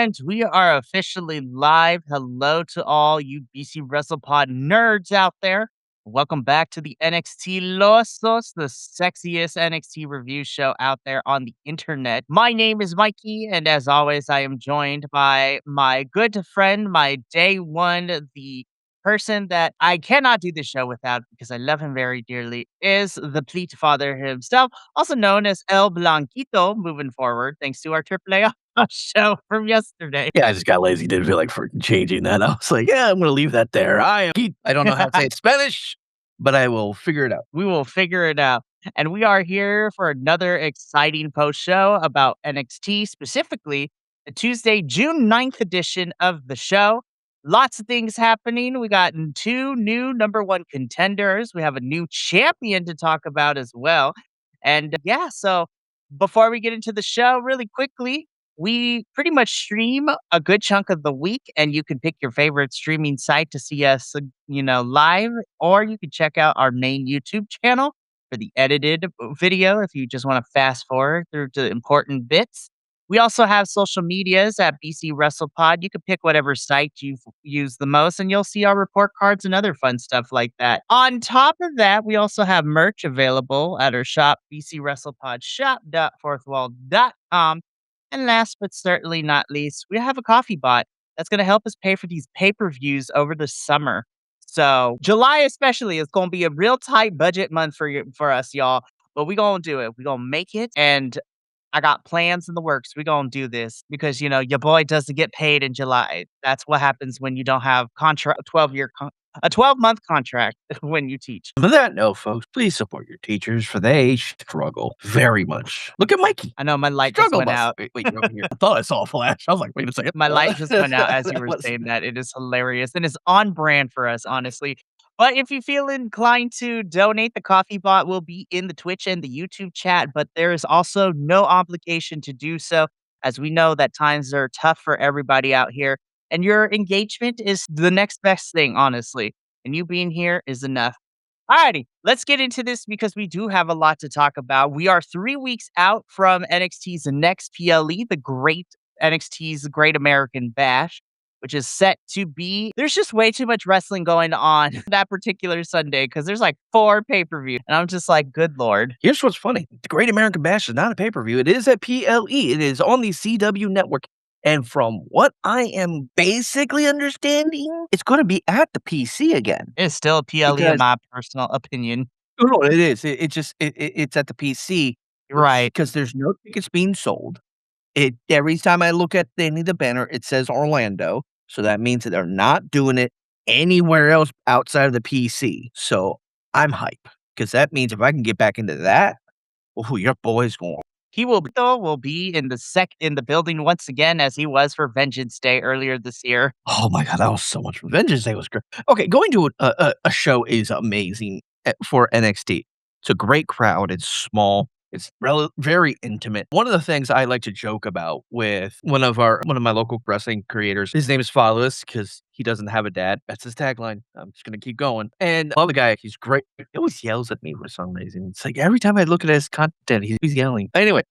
And we are officially live. Hello to all you BC WrestlePod nerds out there. Welcome back to the NXT Losos, the sexiest NXT review show out there on the internet. My name is Mikey, and as always, I am joined by my good friend, my day one, the person that I cannot do the show without because I love him very dearly, is the Pleat Father himself, also known as El Blanquito, moving forward, thanks to our AAA show from yesterday. Yeah, I just got lazy. Didn't feel like freaking changing that. I was like, yeah, I'm going to leave that there. I don't know how to say it in Spanish, but I will figure it out. We will figure it out. And we are here for another exciting post show about NXT, specifically the Tuesday, June 9th edition of the show. Lots of things happening. We got two new number one contenders. We have a new champion to talk about as well. And yeah, so before we get into the show, really quickly, we pretty much stream a good chunk of the week, and you can pick your favorite streaming site to see us, live, or you can check out our main YouTube channel for the edited video if you just want to fast forward through to important bits. We also have social medias at BC WrestlePod. You can pick whatever site you use the most, and you'll see our report cards and other fun stuff like that. On top of that, we also have merch available at our shop, bcwrestlepodshop.fourthwall.com. And last but certainly not least, we have a coffee bot that's going to help us pay for these pay-per-views over the summer. So July especially is going to be a real tight budget month for us, y'all. But we're going to do it. We're going to make it. And I got plans in the works. We're going to do this because, your boy doesn't get paid in July. That's what happens when you don't have a 12-month contract when you teach. On that note, folks, please support your teachers, for they struggle very much. Look at Mikey. I know my light just went out. Wait, you're over here. I thought I saw a flash. I was like, wait a second. My light just went out as you were saying that. It is hilarious and it's on brand for us, honestly. But if you feel inclined to donate, the coffee bot will be in the Twitch and the YouTube chat, but there is also no obligation to do so, as we know that times are tough for everybody out here. And your engagement is the next best thing, honestly. And you being here is enough. Alrighty, let's get into this because we do have a lot to talk about. We are 3 weeks out from NXT's next PLE, NXT's Great American Bash, which is set to be. There's just way too much wrestling going on that particular Sunday because there's like 4 pay-per-views. And I'm just like, good Lord. Here's what's funny. The Great American Bash is not a pay-per-view. It is a PLE. It is on the CW network. And from what I am basically understanding, it's going to be at the PC again. It's still a PLE in my personal opinion. No, it is. It's at the PC. Right. Because there's no tickets being sold. Every time I look at any of the banner, it says Orlando. So that means that they're not doing it anywhere else outside of the PC. So I'm hype because that means if I can get back into that, your boy's going. He will be in the building once again as he was for Vengeance Day earlier this year. Oh my God, that was so much fun. Vengeance Day was great. Okay, going to a show is amazing for NXT. It's a great crowd. It's small. It's very intimate. One of the things I like to joke about with one of my local wrestling creators, his name is Fatherless because he doesn't have a dad. That's his tagline. I'm just gonna keep going. And I love the guy. He's great. He always yells at me for some reason. It's like every time I look at his content, he's yelling. Anyway,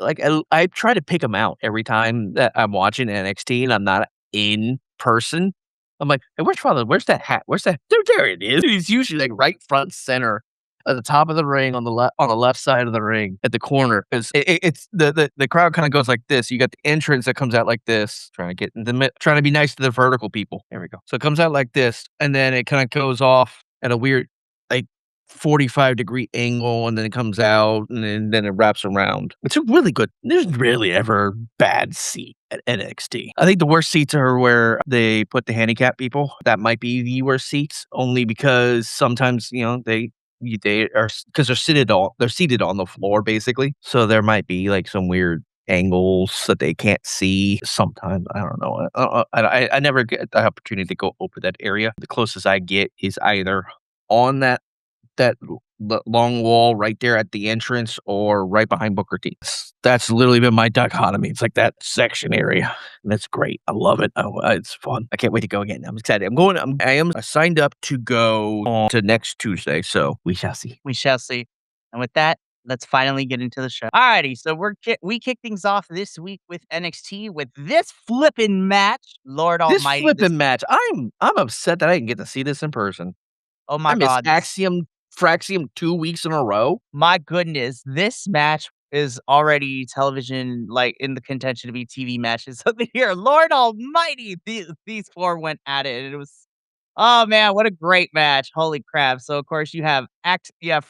I try to pick him out every time that I'm watching NXT and I'm not in person. I'm like, hey, where's Father? Where's that hat? Where's that? There it is. He's usually like right front center at the top of the ring on the left side of the ring at the corner. Because it's the crowd kind of goes like this. You got the entrance that comes out like this, trying to get in the middle, trying to be nice to the vertical people. There we go. So it comes out like this, and then it kind of goes off at a weird 45-degree angle, and then it comes out, and then it wraps around. It's a really good. There's rarely ever bad seat at NXT. I think the worst seats are where they put the handicap people. That might be the worst seats, only because sometimes they are because they're seated on the floor basically. So there might be like some weird angles that they can't see sometimes. I don't know. I never get the opportunity to go over that area. The closest I get is either on that long wall right there at the entrance or right behind Booker T. That's literally been my dichotomy. It's like that section area. And that's great. I love it. It's fun. I can't wait to go again. I'm excited. I am signed up to go on to next Tuesday. So we shall see. We shall see. And with that, let's finally get into the show. Alrighty, so we kick things off this week with NXT with this flipping match. Lord This Almighty, this flipping match, I'm upset that I didn't get to see this in person. oh I my missed god, this Axiom Fraxium 2 weeks in a row. my goodness, this match is already television, like, in the contention to be TV matches of the year. Lord Almighty, these four went at it, and it was oh man, what a great match! Holy crap! So of course you have Nathan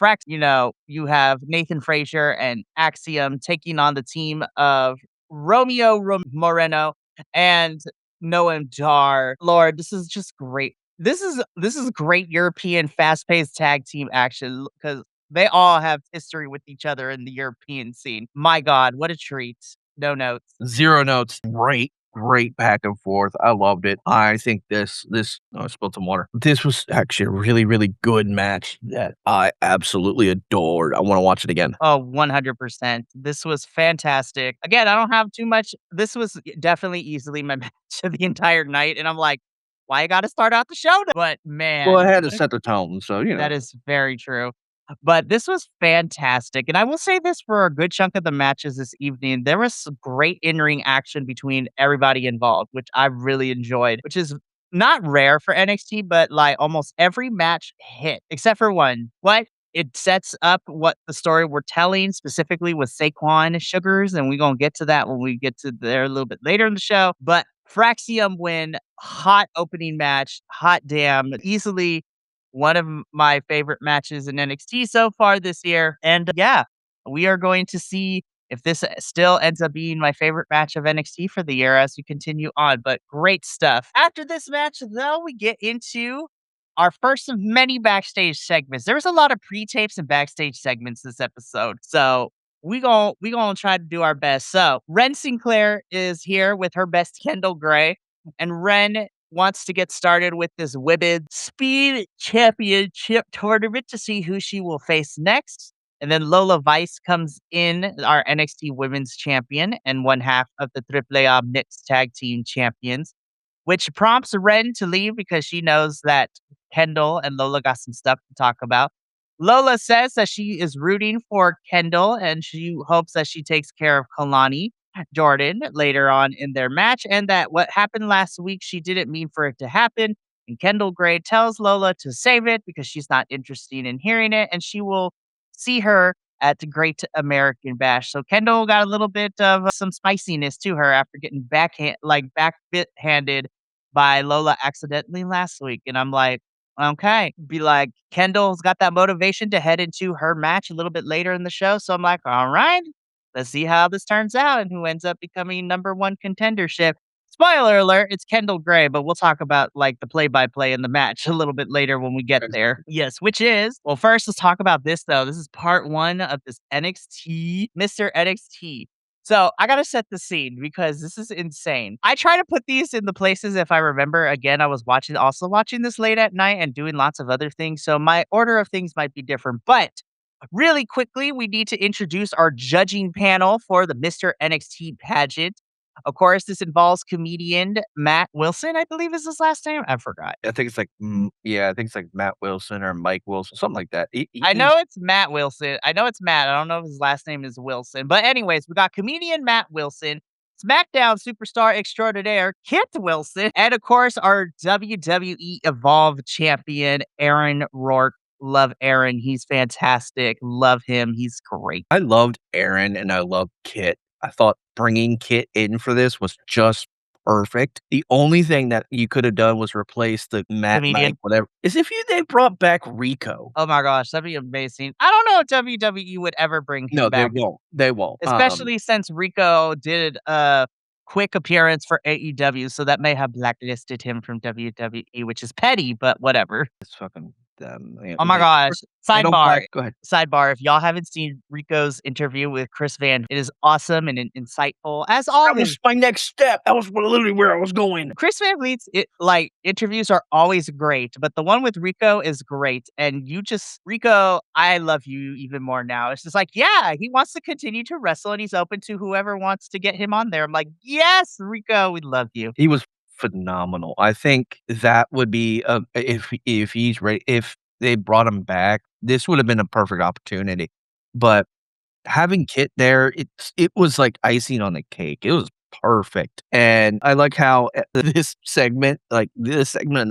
Frazier and Axiom taking on the team of Moreno and Noam Dar. Lord, this is just great. This is great European fast-paced tag team action because they all have history with each other in the European scene. My God, what a treat. No notes. 0 notes. Great back and forth. I loved it. I think this oh, I spilled some water. This was actually a really good match that I absolutely adored. I wanna watch it again. Oh, 100%. This was fantastic. Again, I don't have too much. This was definitely easily my match of the entire night, and I'm like, "Why you gotta start out the show?" But Well, I man, had to what a set the tone, so, you that know. is very true. But this was fantastic, and I will say this for a good chunk of the matches this evening, there was some great in-ring action between everybody involved, which I really enjoyed, which is not rare for NXT, but, like, almost every match hit, except for one. What? It sets up what the story we're telling, specifically with Saquon Sugars, and we gonna get to that when we get to there a little bit later in the show, but Fraxium win, hot opening match, hot damn, easily one of my favorite matches in NXT so far this year. And yeah, we are going to see if this still ends up being my favorite match of NXT for the year as we continue on. But great stuff. After this match, though, we get into our first of many backstage segments. There was a lot of pre-tapes and backstage segments this episode. So we gonna try to do our best. So Ren Sinclair is here with her best Kendall Gray, and Ren wants to get started with this Women's Speed Championship tournament to see who she will face next. And then Lola Vice comes in, our NXT Women's Champion and one half of the AAA Mixed Tag Team Champions, which prompts Ren to leave because she knows that Kendall and Lola got some stuff to talk about. Lola says that she is rooting for Kendall and she hopes that she takes care of Kalani Jordan later on in their match, and that what happened last week, she didn't mean for it to happen. And Kendall Gray tells Lola to save it because she's not interested in hearing it, and she will see her at the Great American Bash. So Kendall got a little bit of some spiciness to her after getting back bit handed by Lola accidentally last week. And I'm like, okay, be like, Kendall's got that motivation to head into her match a little bit later in the show. So I'm like, all right, let's see how this turns out and who ends up becoming number one contendership. Spoiler alert, it's Kendall Gray, but we'll talk about like the play by play in the match a little bit later when we get there. Yes, which is, well, first let's talk about this though. This is part one of this NXT, Mr. NXT. So I gotta set the scene because this is insane. I try to put these in the places if I remember. Again, I was also watching this late at night and doing lots of other things. So my order of things might be different. But really quickly, we need to introduce our judging panel for the Mr. NXT pageant. Of course, this involves comedian Matt Wilson, I believe is his last name. I forgot. I think it's like, yeah, I think it's like Matt Wilson or Mike Wilson, something like that. I He's know it's Matt Wilson. I know it's Matt. I don't know if his last name is Wilson. But anyways, we got comedian Matt Wilson, SmackDown superstar extraordinaire Kit Wilson, and of course our WWE Evolve champion Aaron Rourke. Love Aaron. He's fantastic. Love him. He's great. I loved Aaron and I loved Kit. I thought bringing Kit in for this was just perfect. The only thing that you could have done was replace the Matt, Mike, Comedian. whatever. Is if they brought back Rico. Oh my gosh, that'd be amazing. I don't know if WWE would ever bring him No, they back, won't. They won't. especially since Rico did a quick appearance for AEW, so that may have blacklisted him from WWE, which is petty, but whatever. It's fucking them. They, Oh my they, gosh. they don't Sidebar. back. Go ahead. Sidebar. If y'all haven't seen Rico's interview with Chris Van, it is awesome and insightful, as That always. was my next step. That was literally where I was going. Chris Van Vliet's like interviews are always great, but the one with Rico is great. And Rico, I love you even more now. It's just like, yeah, he wants to continue to wrestle and he's open to whoever wants to get him on there. I'm like, yes, Rico, we love you. He was phenomenal. I think that would be, if he's ready if they brought him back, this would have been a perfect opportunity, but having Kit there, it was like icing on the cake. It was perfect, and I like how, this segment and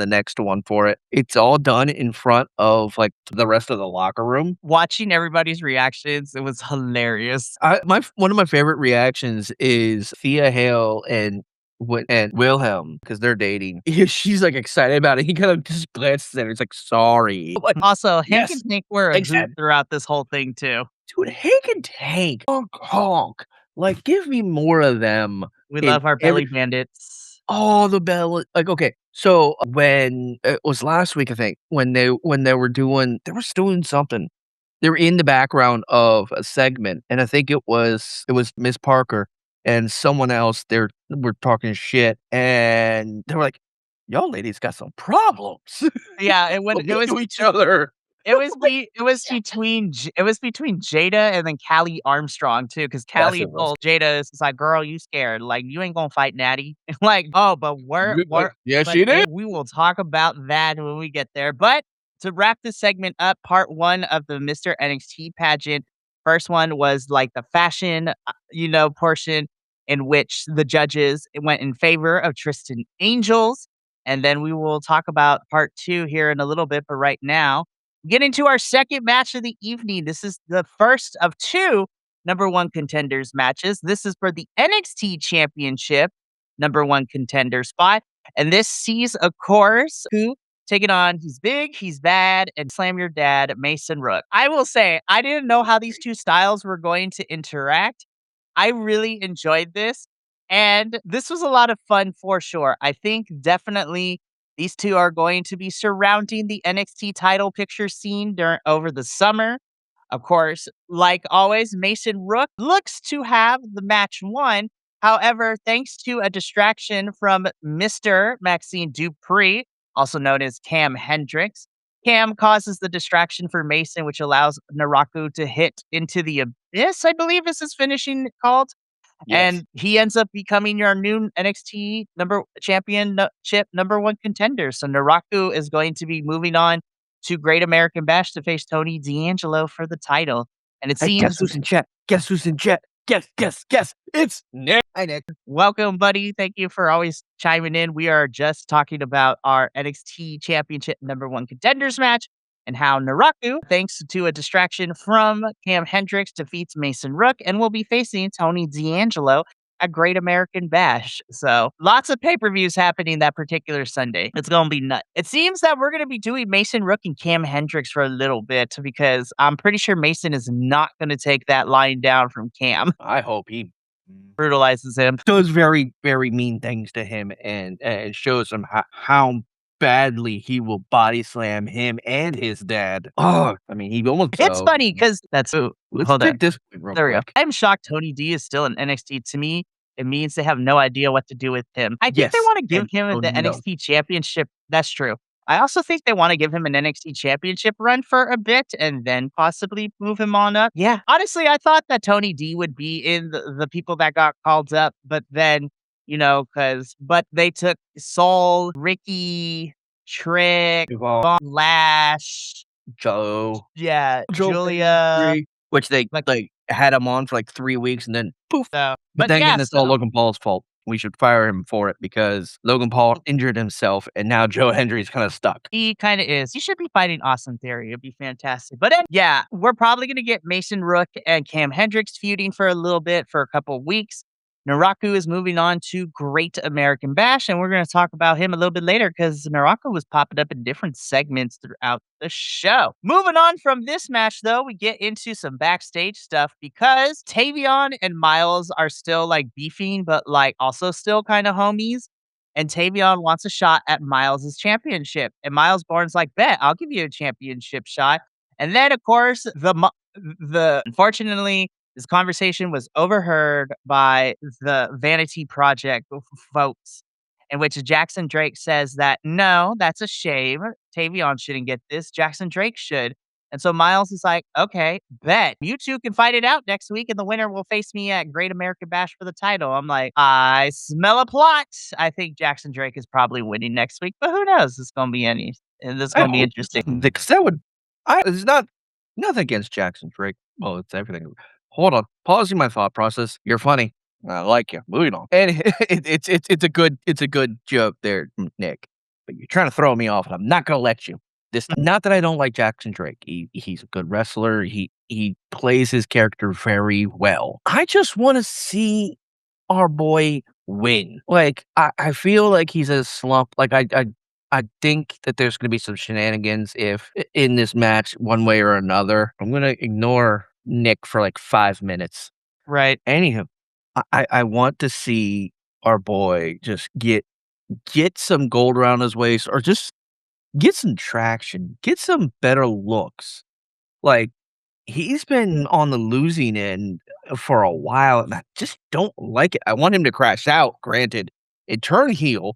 the next one for it, it's all done in front of, like, the rest of the locker room. Watching everybody's reactions, it was hilarious. One of my favorite reactions is Thea Hale and Wilhelm because 'cause they're dating. She's, like, excited about it. He kind of just glances at her, he's like, "Sorry." I'm like, Also, Hank and "Yes, Tank were a hoot egghead." throughout this whole thing too. Dude, Hank and Tank, honk, honk. Like, give me more of them We in love our every belly bandits. all the bell like, okay, so when it was last week, I think, when they were still doing something. They were in the background of a segment, and I think it was Miss Parker and someone else, they were talking shit, and they were like, "Y'all ladies got some problems." Yeah, it would it Talking was to each other. Like, it was between Jada and then Callie Armstrong too, because yes, Callie it was. told Jada, it's like, "Girl, you scared, like, you ain't gonna fight Natty." Like, "Oh, but Like, "Yeah, but she did." we will talk about that when we get there." But to wrap this segment up, part 1 of the Mr. NXT pageant, first one was, like, the fashion, portion in which the judges went in favor of Tristan Angels, and then we will talk about part 2 here in a little bit, but right now get into our second match of the evening. This is the first of 2 number 1 contenders matches. This is for the NXT Championship number 1 contender spot. And this sees, of course, who taking on he's big, he's bad, and slam your dad, Mason Rook. I will say, I didn't know how these two styles were going to interact. I really enjoyed this. And this was a lot of fun for sure. I think definitely these two are going to be surrounding the NXT title picture scene during over the summer. Of course, like always, Mason Rook looks to have the match won. However, thanks to a distraction from Mr. Maxine Dupree, also known as Cam Hendricks, Cam causes the distraction for Mason, which allows Naraku to hit into the abyss, I believe is his finishing called. Yes. And he ends up becoming your new NXT championship number 1 contender. So Naraku is going to be moving on to Great American Bash to face Tony D'Angelo for the title. And it Hey, guess seems who's in chat? Guess who's in chat? Guess. It's Nick. Hi, Nick. welcome, buddy. Thank you for always chiming in. We are just talking about our NXT Championship number 1 contenders match and how Naraku, thanks to a distraction from Cam Hendricks, defeats Mason Rook and will be facing Tony D'Angelo at Great American Bash. So lots of pay-per-views happening that particular Sunday. It's gonna be nuts. It seems that we're gonna be doing Mason Rook and Cam Hendricks for a little bit because I'm pretty sure Mason is not gonna take that line down from Cam. I hope he Brutalizes him. does very, very mean things to him and shows him how badly he will body slam him and his dad. Oh, I mean, he almost It's funny because that's let's hold take on. this one real There we go. quick. I'm shocked Tony D is still in NXT. To me, it means they have no idea what to do with him. I think they Yes, wanna give and him the Tony knows. NXT championship. That's true. I also think they wanna give him an NXT championship run for a bit and then possibly move him on up. Yeah. Honestly, I thought that Tony D would be in the people that got called up, but then, but they took Soul, Ricky, Trick, Evolve, Lash, Joe, yeah, Joe Julia, Hendry, which they, like, like, had him on for, like, 3 weeks and then poof. so But but then yeah, again, it's all so Logan Paul's fault. We should fire him for it because Logan Paul injured himself, and now Joe Hendry's kinda stuck. he kinda is. He should be fighting Austin Theory, it'd be fantastic. But then, yeah, we're probably gonna get Mason Rook and Cam Hendricks feuding for a little bit, for a couple weeks. Naraku is moving on to Great American Bash, and we're gonna talk about him a little bit later because Naraku was popping up in different segments throughout the show. Moving on from this match, though, we get into some backstage stuff because Tavion and Miles are still, like, beefing, but, like, also still kinda homies. And Tavion wants a shot at Miles's championship. And Miles Bourne's like, "Bet, I'll give you a championship shot." And then, of course, unfortunately, this conversation was overheard by the Vanity Project folks, in which Jackson Drake says that, "No, that's a shame. Tavion shouldn't get this. Jackson Drake should." And so Miles is like, "Okay, bet. You two can fight it out next week, and the winner will face me at Great American Bash for the title." I'm like, "I smell a plot." I think Jackson Drake is probably winning next week, but who knows? It's I gonna be hope interesting. because that would I it's not nothing against Jackson Drake. Well, it's everything. hold on, pausing my thought process. You're funny. I like you. Moving on. And it's a good joke there, Nick. But you're trying to throw me off, and I'm not gonna let you. This not that I don't like Jackson Drake. He's a good wrestler. He plays his character very well. I just want to see our boy win. Like I feel like he's a slump. Like I think that there's gonna be some shenanigans if in this match one way or another. I'm gonna ignore Nick for like 5 minutes. Right. Anywho, I want to see our boy just get some gold around his waist or just get some traction, get some better looks. Like, he's been on the losing end for a while, and I just don't like it. I want him to crash out, granted, and turn heel.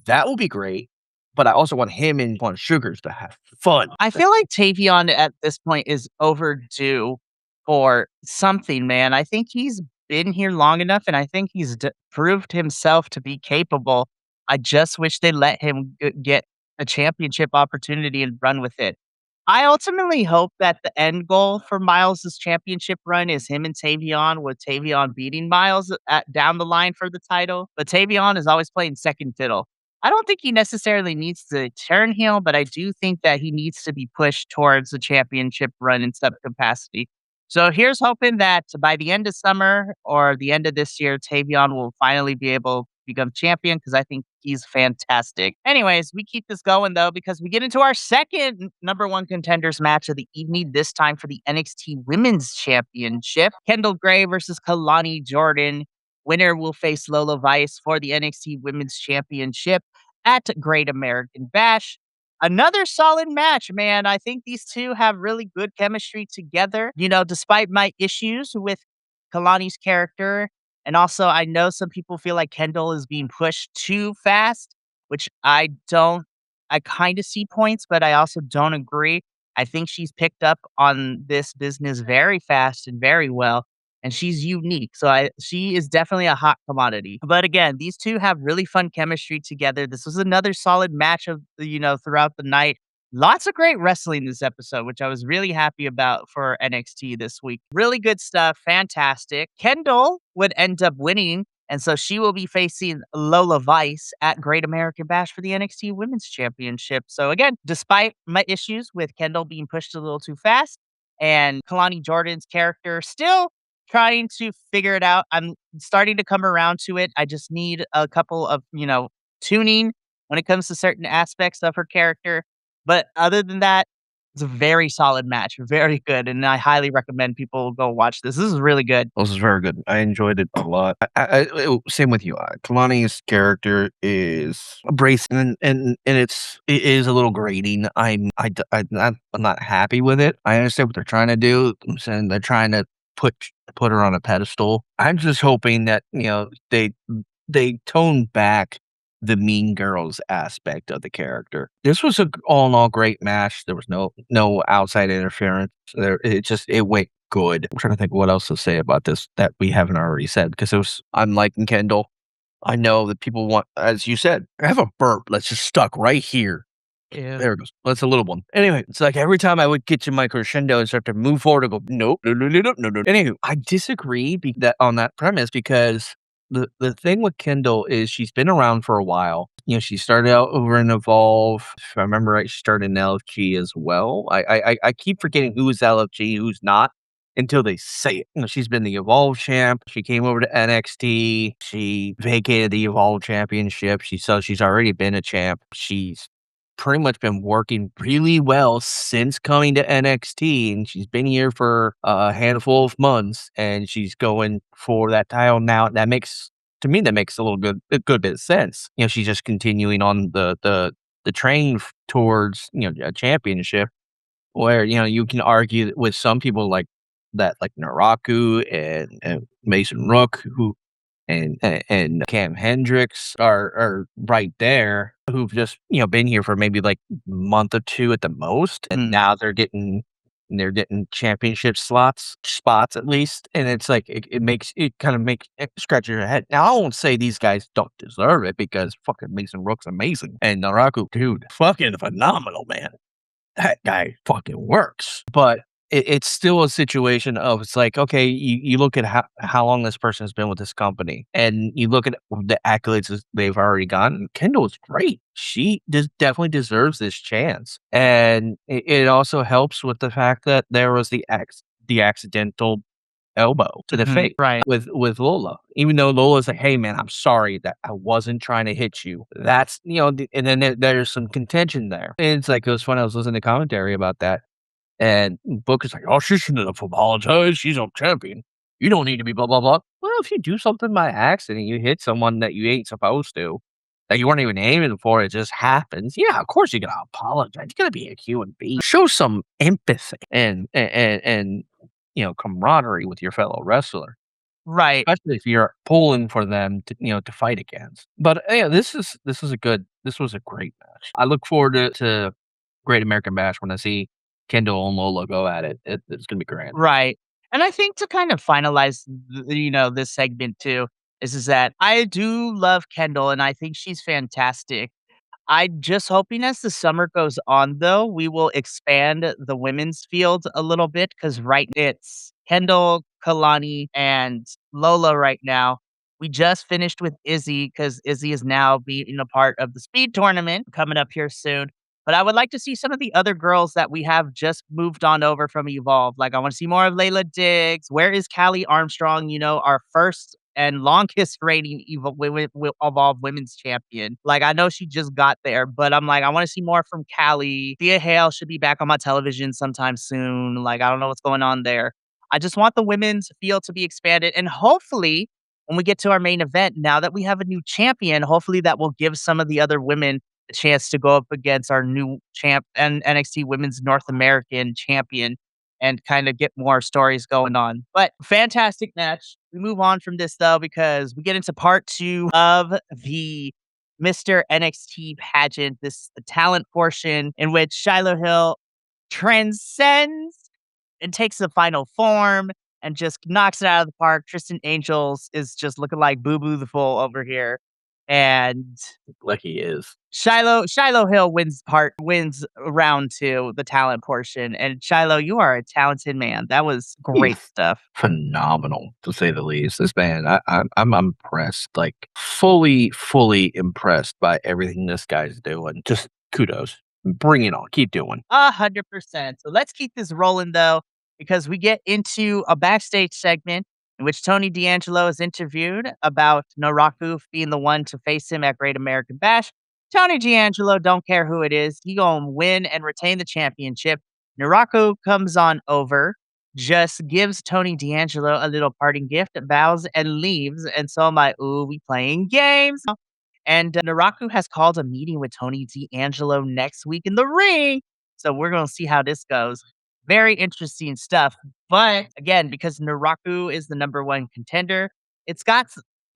That would be great, but I also want him and Juan Sugars to have fun. I feel like Tavion at this point is overdue for something, man. I think he's been here long enough, and I think he's proved himself to be capable. I just wish they let him get a championship opportunity and run with it. I ultimately hope that the end goal for Miles's championship run is him and Tavion, with Tavion beating Miles down the line for the title. But Tavion is always playing second fiddle. I don't think he necessarily needs to turn heel, but I do think that he needs to be pushed towards a championship run in some capacity. So here's hoping that by the end of summer or the end of this year, Tavion will finally be able to become champion because I think he's fantastic. Anyways, we keep this going though because we get into our second number one contenders match of the evening, this time for the NXT Women's Championship. Kendall Gray versus Kalani Jordan. Winner will face Lola Vice for the NXT Women's Championship at Great American Bash. Another solid match, man. I think these two have really good chemistry together. You know, despite my issues with Kalani's character, and also I know some people feel like Kendall is being pushed too fast, which I don't. I kind of see points, but I also don't agree. I think she's picked up on this business very fast and very well, and she's unique. So she is definitely a hot commodity. But again, these two have really fun chemistry together. This was another solid match of throughout the night. Lots of great wrestling this episode, which I was really happy about for NXT this week. Really good stuff, fantastic. Kendall would end up winning, and so she will be facing Lola Vice at Great American Bash for the NXT Women's Championship. So again, despite my issues with Kendall being pushed a little too fast and Kalani Jordan's character still trying to figure it out. I'm starting to come around to it. I just need a couple of, tuning when it comes to certain aspects of her character. But other than that, it's a very solid match, very good, and I highly recommend people go watch this. This is really good. This is very good. I enjoyed it a lot. Same with you. Kalani's character is abrasive and it is a little grating. I'm not happy with it. I understand what they're trying to do. I'm saying they're trying to put her on a pedestal. I'm just hoping that they tone back the mean girls aspect of the character. This was a all in all great match. There was no outside interference. It went good. I'm trying to think what else to say about this that we haven't already said because I'm liking Kendall. I know that people want, as you said, I have a burp that's just stuck right here. Yeah. There it goes. That's a little one. Anyway, it's like every time I would get to my crescendo and start to move forward, I go, nope, no, no, no, no, no, no. Anyway, I disagree on that premise because the thing with Kendall is she's been around for a while. She started out over in Evolve. If I remember right, she started in LFG as well. I keep forgetting who's LFG, who's not until they say it. She's been the Evolve champ. She came over to NXT. She vacated the Evolve championship. She's already been a champ. She's pretty much been working really well since coming to NXT, and she's been here for a handful of months, and she's going for that title now. That makes a good bit of sense. She's just continuing on the train towards a championship. Where you can argue with some people like that, like Naraku and Mason Rook, who and Cam Hendricks are right there, who've just, been here for maybe like a month or two at the most, and now they're getting championship spots at least, and it's like it kind of makes it scratch your head. Now I won't say these guys don't deserve it because fucking Mason Rook's amazing and Naraku, dude, fucking phenomenal, man. That guy fucking works. But it's still a situation of it's like, okay, you look at how long this person has been with this company, and you look at the accolades that they've already gotten. Kendall is great. She definitely deserves this chance, and it also helps with the fact that there was the accidental elbow to the Mhm, face right. with Lola. Even though Lola's like, "Hey, man, I'm sorry that I wasn't trying to hit you." That's and then there's some contention there. And it's like it was fun. I was listening to commentary about that, and Booker's like, "Oh, she shouldn't have apologized. She's a champion. You don't need to be blah blah blah." Well, if you do something by accident, you hit someone that you ain't supposed to, that you weren't even aiming for, it just happens. Yeah, of course you're gonna apologize. You gotta be a human being. Show some empathy and camaraderie with your fellow wrestler, Right. especially if you're pulling for them to fight against. But yeah, this was a great match. I look forward to Great American Bash when I see Kendall and Lola go at it. It's gonna be grand. Right. And I think to kind of finalize, this segment too, is that I do love Kendall and I think she's fantastic. I'm just hoping as the summer goes on, though, we will expand the women's field a little bit because right it's Kendall, Kalani, and Lola right now. We just finished with Izzy because Izzy is now being a part of the speed tournament coming up here soon. But I would like to see some of the other girls that we have just moved on over from Evolve. Like, I want to see more of Layla Diggs. Where is Callie Armstrong? Our first and longest reigning Evolve Women's Champion. Like, I know she just got there, but I'm like, I want to see more from Callie. Thea Hale should be back on my television sometime soon. Like, I don't know what's going on there. I just want the women's field to be expanded. And hopefully, when we get to our main event, now that we have a new champion, hopefully that will give some of the other women a chance to go up against our new champ and NXT Women's North American champion and kind of get more stories going on. But fantastic match. We move on from this though because we get into part 2 of the Mr. NXT pageant. This is the talent portion in which Shiloh Hill transcends and takes the final form and just knocks it out of the park. Tristan Angels is just looking like Boo Boo the Fool over here. And Like he is. Shiloh Hill wins round 2, the talent portion, and Shiloh, you are a talented man. That was great He's stuff. phenomenal to say the least. This man, I'm impressed. Like fully impressed by everything this guy's doing. Just kudos. Bring it on. Keep doing. 100%. So let's keep this rolling though, because we get into a backstage segment in which Tony D'Angelo is interviewed about Naraku being the one to face him at Great American Bash. Tony D'Angelo don't care who it is. He gonna win and retain the championship. Naraku comes on over, just gives Tony D'Angelo a little parting gift, bows and leaves. And so I'm like, ooh, we playing games. And Naraku has called a meeting with Tony D'Angelo next week in the ring. So we're going to see how this goes. Very interesting stuff. But again, because Naraku is the number one contender, it's got,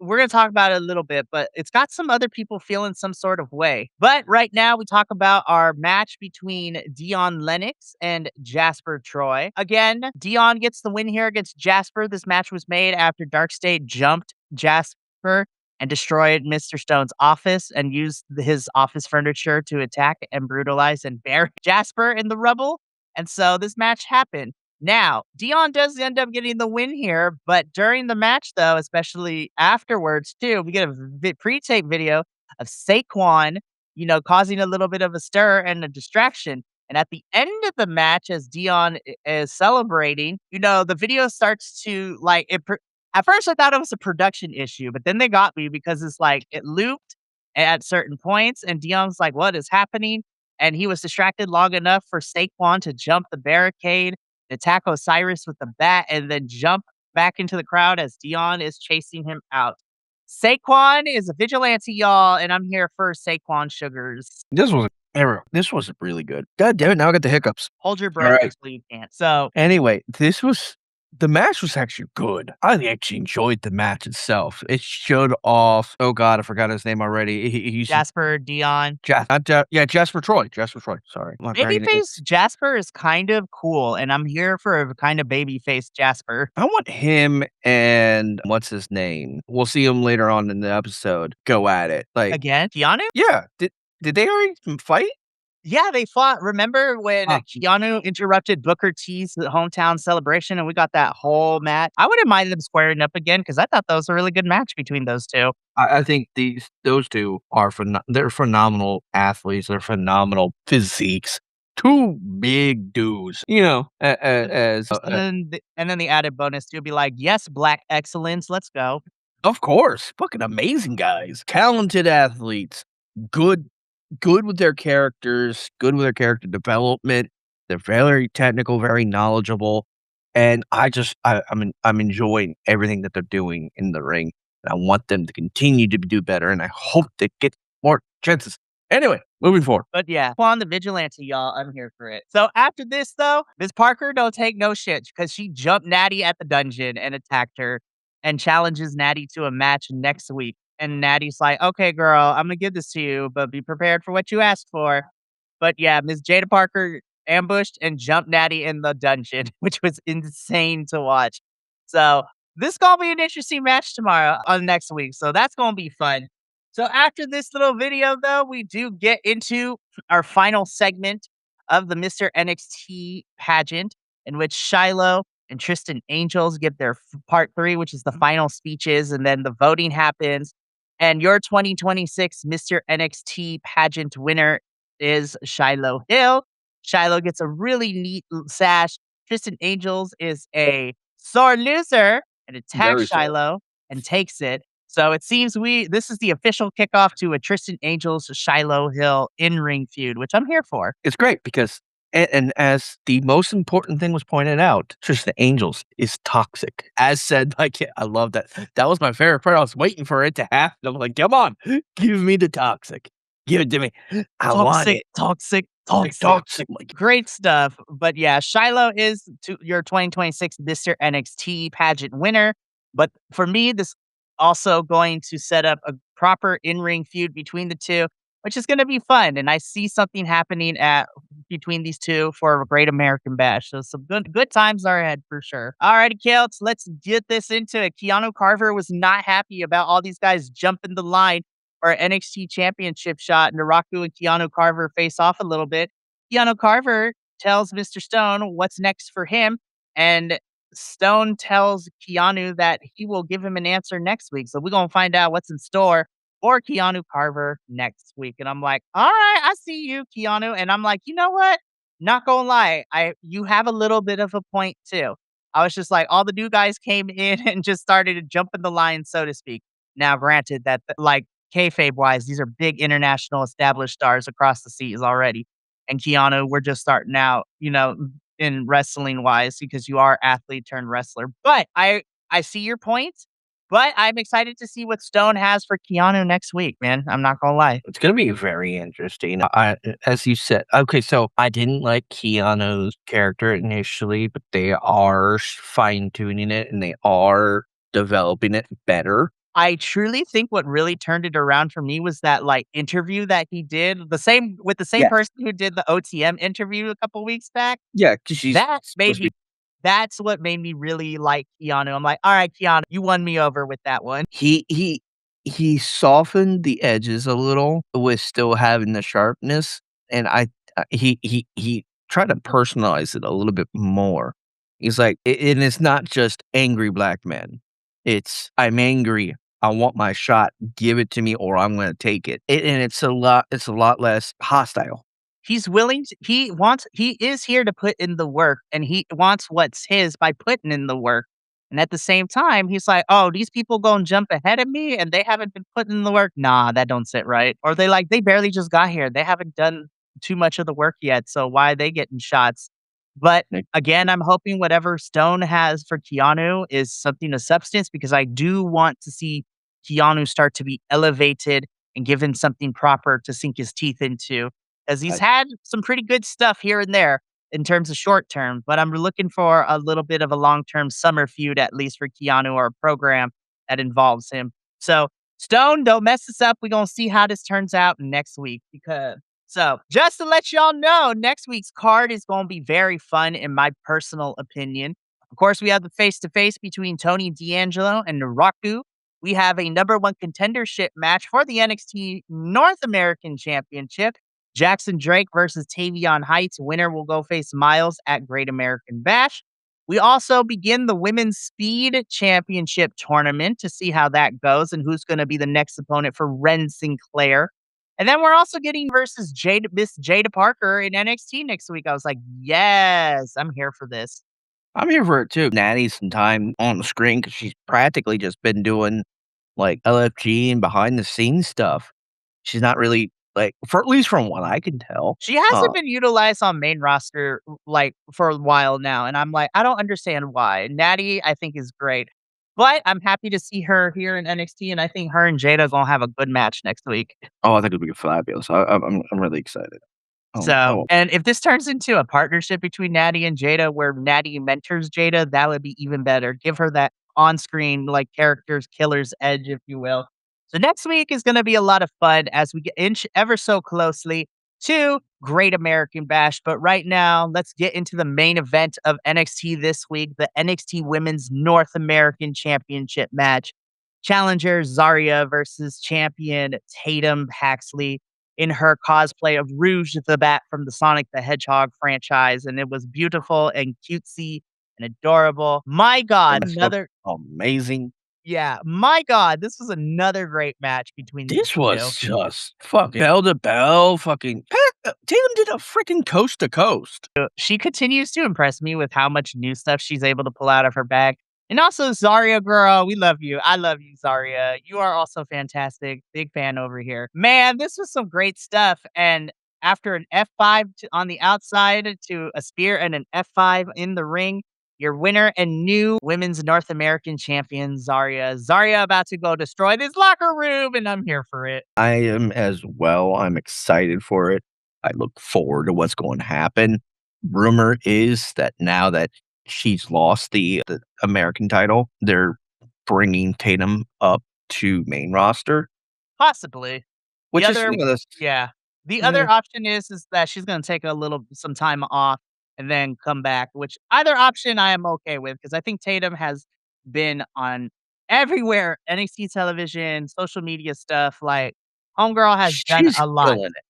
we're going to talk about it a little bit, but it's got some other people feeling some sort of way. But right now, we talk about our match between Dion Lennox and Jasper Troy. Again, Dion gets the win here against Jasper. This match was made after Dark State jumped Jasper and destroyed Mr. Stone's office and used his office furniture to attack and brutalize and bury Jasper in the rubble. And so this match happened. Now, Dion does end up getting the win here, but during the match, though, especially afterwards, too, we get a pre-tape video of Saquon, causing a little bit of a stir and a distraction. And at the end of the match, as Dion is celebrating, the video starts to at first, I thought it was a production issue, but then they got me because it's like it looped at certain points, and Dion's like, "What is happening?" And he was distracted long enough for Saquon to jump the barricade, attack Osiris with the bat, and then jump back into the crowd as Dion is chasing him out. Saquon is a vigilante, y'all, and I'm here for Saquon Sugars. This was really good. God damn it! Now I got the hiccups. Hold your All breath right. until you can't. So Anyway, the match was actually good. I actually enjoyed the match itself. It showed off. Oh God, I forgot his name already. He's Jasper, Dion. Yeah, Jasper Troy. Jasper Troy. Sorry, my brain. Babyface Jasper is kind of cool, and I'm here for a kind of babyface Jasper. I want him and what's his name? We'll see him later on in the episode. Go at it. Like, Again, Keanu? yeah. Did they already fight? Yeah, they fought. Remember when Ah, Keanu interrupted Booker T's hometown celebration and we got that whole match? I wouldn't mind them squaring up again because I thought that was a really good match between those two. I think those 2 are they're phenomenal athletes, they're phenomenal physiques. 2 big dudes, you know, a as And then the added bonus to be like, yes, black excellence, let's go. of course, fucking amazing guys, talented athletes, good good with their characters, good with their character development. They're very technical, very knowledgeable, and I'm enjoying everything that they're doing in the ring, and I want them to continue to do better, and I hope they get more chances. Anyway, moving forward. But yeah, on the vigilante, y'all. I'm here for it. So after this, though, Miss Parker don't take no shit because she jumped Natty at the dungeon and attacked her and challenges Natty to a match next week. And Natty's like, okay, girl, I'm gonna give this to you, but be prepared for what you asked for. But yeah, Miss Jada Parker ambushed and jumped Natty in the dungeon, which was insane to watch. So this gonna be an interesting match tomorrow on next week. So that's gonna be fun. So after this little video, though, we do get into our final segment of the Mr. NXT pageant, in which Shiloh and Tristan Angels give their part three, which is the final speeches, and then the voting happens. And your 2026 Mr. NXT pageant winner is Shiloh Hill. Shiloh gets a really neat sash. Tristan Angels is a sore loser and attacks Very sore. Shiloh and takes it. So it seems this is the official kickoff to a Tristan Angels Shiloh Hill in-ring feud, which I'm here for. It's great because and as the most important thing was pointed out, Tristan Angels is toxic. As said by Kit, I love that. That was my favorite part. I was waiting for it to happen. I'm like, come on, give me the toxic. Give it to me. I want Toxic, it. toxic, Like toxic. toxic. Like Great stuff. But yeah, Shiloh is your 2026 Mr. NXT pageant winner. But for me, this also going to set up a proper in-ring feud between the two, which is going to be fun. And I see something happening at between these two for a Great American Bash. So some good times are ahead for sure. Alrighty, Kilts, let's get this into it. Keanu Carver was not happy about all these guys jumping the line for an NXT championship shot. Naraku and Keanu Carver face off a little bit. Keanu Carver tells Mr. Stone what's next for him, and Stone tells Keanu that he will give him an answer next week. So we're gonna find out what's in store for Keanu Carver next week. And I'm like, all right, I see you, Keanu. And I'm like, you know what? Not gonna lie, you have a little bit of a point too. I was just like, all the new guys came in and just started to jump in the line, so to speak. Now, granted that like kayfabe wise, these are big international established stars across the seas already. And Keanu, we're just starting out, in wrestling wise because you are athlete turned wrestler. But I see your point. But I'm excited to see what Stone has for Keanu next week, man. I'm not gonna lie. it's gonna be very interesting. As you said, okay, so I didn't like Keanu's character initially, but they are fine tuning it and they are developing it better. I truly think what really turned it around for me was that like interview that he did, the same Yes. person who did the OTM interview a couple weeks back. Yeah, because she's That made supposed to me be that's what made me really like Keanu. I'm like, all right, Keanu, you won me over with that one. he softened the edges a little with still having the sharpness, and he tried to personalize it a little bit more. He's like and it's not just angry black men. It's, "I'm angry. I want my shot. Give it to me or I'm gonna take it." And it's a lot less hostile. He is here to put in the work and he wants what's his by putting in the work. And at the same time, he's like, oh, these people gonna jump ahead of me and they haven't been putting in the work. Nah, that don't sit right. Or they barely just got here. They haven't done too much of the work yet. So why are they getting shots? But Like, again, I'm hoping whatever Stone has for Keanu is something of substance because I do want to see Keanu start to be elevated and given something proper to sink his teeth into as he's I had some pretty good stuff here and there in terms of short term, but I'm looking for a little bit of a long term summer feud, at least for Keanu or a program that involves him. So, Stone, don't mess this up. We're going to see how this turns out next week. So, just to let y'all know, next week's card is going to be very fun, in my personal opinion. Of course, we have the face to face between Tony D'Angelo and Naraku. We have a number one contendership match for the NXT North American Championship Jackson Drake versus Tavion Heights. Winner will go face Miles at Great American Bash. We also begin the Women's Speed Championship tournament to see how that goes and who's going to be the next opponent for Ren Sinclair. And then we're also getting versus Miss Jada Parker in NXT next week. I was like, yes, I'm here for this. I'm here for it too. Natty some time on the screen because she's practically just been doing like LFG and behind the scenes stuff. She's not really like, for at least from what I can tell. She hasn't been utilized on main roster like for a while now, and I'm like, I don't understand why. Natty, I think, is great, but I'm happy to see her here in NXT, and I think her and Jada gonna have a good match next week. Oh, I think it'll be fabulous. I'm really excited. So, Oh, and if this turns into a partnership between Natty and Jada, where Natty mentors Jada, that would be even better. Give her that on-screen, like, characters killer's edge, if you will. So next week is gonna be a lot of fun as we get inch ever so closely to Great American Bash. But right now, let's get into the main event of NXT this week, the NXT Women's North American Championship match. Challenger Zarya versus champion Tatum Paxley in her cosplay of Rouge the Bat from the Sonic the Hedgehog franchise, and it was beautiful and cutesy and adorable. My God, this looked another amazing. yeah, my God, this was another great match between these This 2. was just fucking bell to bell, fucking Tatum did a freaking coast to coast. She continues to impress me with how much new stuff she's able to pull out of her bag. And also, Zarya, girl, we love you. I love you, Zarya. You are also fantastic. Big fan over here. Man, this was some great stuff. And after an F5 on the outside to a spear and an F5 in the ring, your winner and new women's North American champion, Zarya. Zarya about to go destroy this locker room, and I'm here for it. I am as well. I'm excited for it. I look forward to what's going to happen. Rumor is that now that she's lost the American title, they're bringing Tatum up to main roster, Possibly. The which is, other that's yeah. The eh, other option is that she's gonna take some time off and then come back, which either option I am okay with because I think Tatum has been on everywhere, NXT television, social media stuff, like, homegirl has done she's a lot. killing it.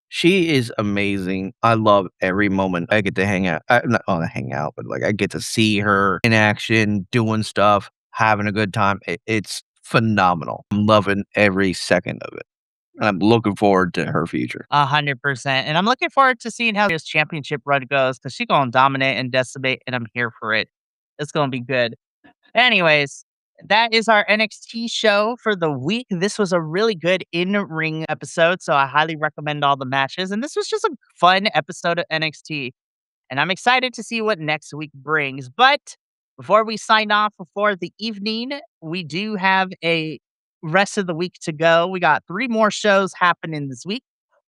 She is amazing. I love every moment I get to hang out. Not hang out, but like I get to see her in action, doing stuff, having a good time. It's phenomenal. I'm loving every second of it. And I'm looking forward to her future. 100%, and I'm looking forward to seeing how this championship run goes because she's gonna dominate and decimate, and I'm here for it. It's gonna be good. Anyways, that is our NXT show for the week. This was a really good in-ring episode, so I highly recommend all the matches. And this was just a fun episode of NXT. And I'm excited to see what next week brings. But before we sign off for the evening, we do have a rest of the week to go. We got 3 more shows happening this week.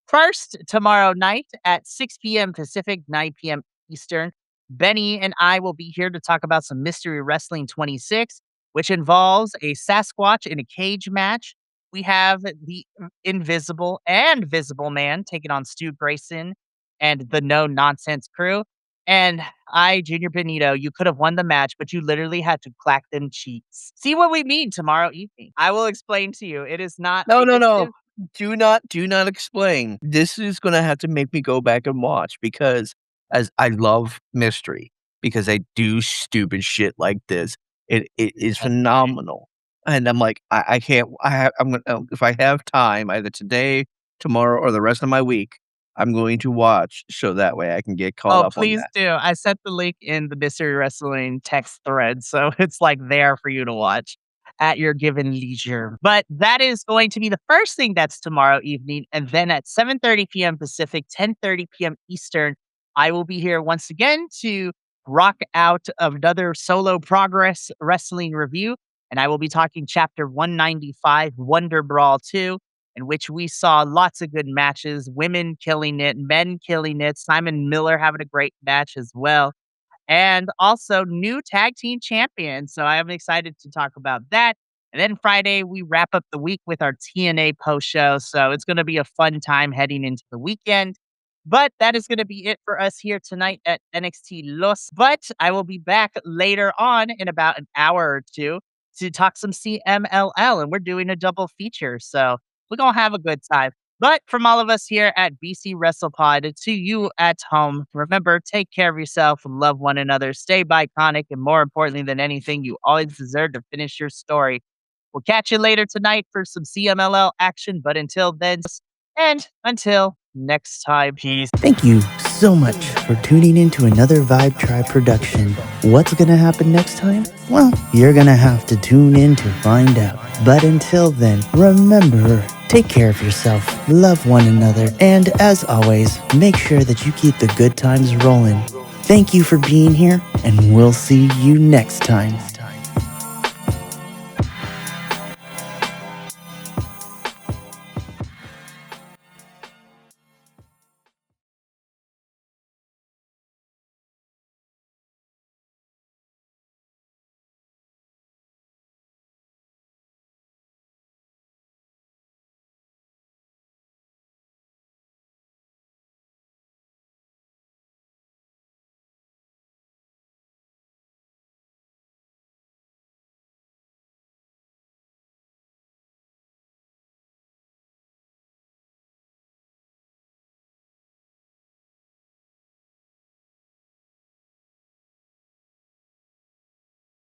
First, tomorrow night at 6 p.m. Pacific, 9 p.m. Eastern, Benny and I will be here to talk about some Mystery Wrestling 26, which involves a Sasquatch in a cage match. We have the Invisible and Visible Man taking on Stu Grayson and the No Nonsense crew. And I, Junior Benito, you could have won the match, but you literally had to clack them cheeks. See what we mean tomorrow evening. I will explain to you. It is not No, no, no. figurative. Do not explain. This is gonna have to make me go back and watch because as I love mystery because they do stupid shit like this. It is phenomenal. And I'm like, I can't I'm gonna if I have time either today, tomorrow, or the rest of my week, I'm going to watch so that way I can get caught Oh, up on please that. do. I set the link in the Mystery Wrestling text thread, so it's, like, there for you to watch at your given leisure. But that is going to be the first thing that's tomorrow evening, and then at 7:30 PM Pacific, 10:30 PM Eastern, I will be here once again to rock out another Solo Progress Wrestling review, and I will be talking chapter 195, Wonder Brawl 2, in which we saw lots of good matches, women killing it, men killing it, Simon Miller having a great match as well, and also new tag team champions. So I am excited to talk about that. And then Friday, we wrap up the week with our TNA post show. So it's going to be a fun time heading into the weekend. But that is going to be it for us here tonight at NXT Los. But I will be back later on in about an hour or two to talk some CMLL, and we're doing a double feature. So we're going to have a good time. But from all of us here at BC WrestlePod and to you at home, remember, take care of yourself, love one another, stay iconic, and more importantly than anything, you always deserve to finish your story. We'll catch you later tonight for some CMLL action, but until then, and until next time, peace. Thank you so much for tuning in to another Vibe Tribe production. What's gonna happen next time? Well, you're gonna have to tune in to find out. But until then, remember, take care of yourself, love one another, and as always, make sure that you keep the good times rolling. Thank you for being here, and we'll see you next time.